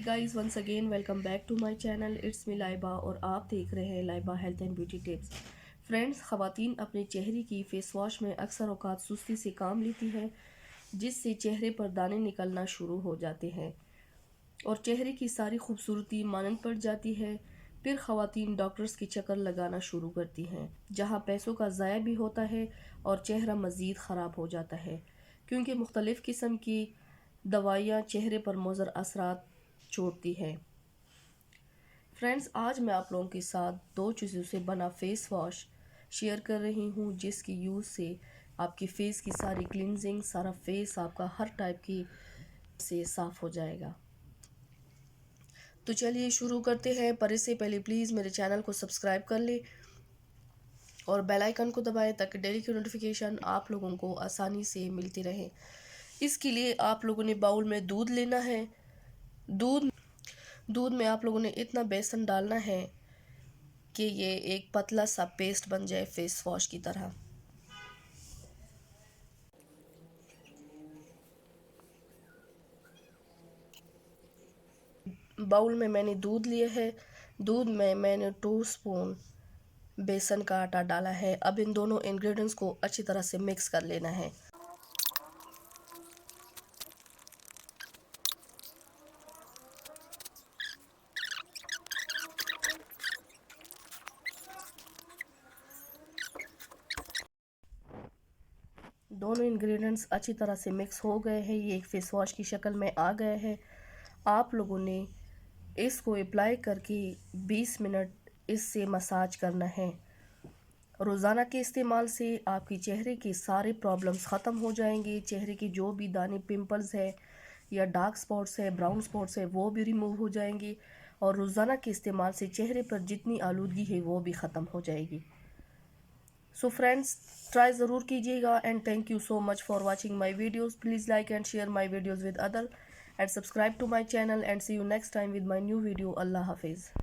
Guys, once again welcome back to my channel. It's me Laiba और आप देख रहे हैं Laiba health and beauty tips. Friends, ख़वातीन अपने चेहरे की फेस वॉश में अक्सर औकात सुस्ती से काम लेती हैं, जिससे चेहरे पर दाने निकलना शुरू हो जाते हैं और चेहरे की सारी खूबसूरती मानन पड़ जाती है। फिर ख़वातीन डॉक्टर्स के चक्कर लगाना शुरू करती हैं, जहां पैसों का ज़ाया भी होता है और चेहरा मज़ीद ख़राब हो जाता है, क्योंकि मुख्तलिफ़ किस्म की दवाइयाँ चेहरे पर मुज़र असरात छोड़ती है। फ्रेंड्स, आज मैं आप लोगों के साथ दो चीज़ों से बना फेस वॉश शेयर कर रही हूँ, जिसकी यूज़ से आपकी फेस की सारी क्लिनजिंग, सारा फेस आपका हर टाइप की से साफ़ हो जाएगा। तो चलिए शुरू करते हैं। पर इससे पहले प्लीज़ मेरे चैनल को सब्सक्राइब कर ले और बेल आइकन को दबाएं, ताकि डेली की नोटिफिकेशन आप लोगों को आसानी से मिलती रहे। इसके लिए आप लोगों ने बाउल में दूध लेना है। दूध में आप लोगों ने इतना बेसन डालना है कि ये एक पतला सा पेस्ट बन जाए फेस वॉश की तरह। बाउल में मैंने दूध लिया है। दूध में मैंने 2 स्पून बेसन का आटा डाला है। अब इन दोनों इंग्रेडिएंट्स को अच्छी तरह से मिक्स कर लेना है। दोनों इंग्रेडिएंट्स अच्छी तरह से मिक्स हो गए हैं। ये एक फेस वॉश की शक्ल में आ गए हैं। आप लोगों ने इसको अप्लाई करके 20 मिनट इससे मसाज करना है। रोज़ाना के इस्तेमाल से आपके चेहरे के सारे प्रॉब्लम्स ख़त्म हो जाएंगे। चेहरे के जो भी दाने, पिंपल्स है या डार्क स्पॉट्स है, ब्राउन स्पॉट्स है, वो भी रिमूव हो जाएंगे और रोज़ाना के इस्तेमाल से चेहरे पर जितनी आलूदगी है वो भी ख़त्म हो जाएगी। सो फ्रेंड्स, ट्राई ज़रूर कीजिएगा and thank you so much for watching my videos. Please like and share my videos with other and subscribe to my channel and see you next time with my new video. अल्लाह हाफिज़।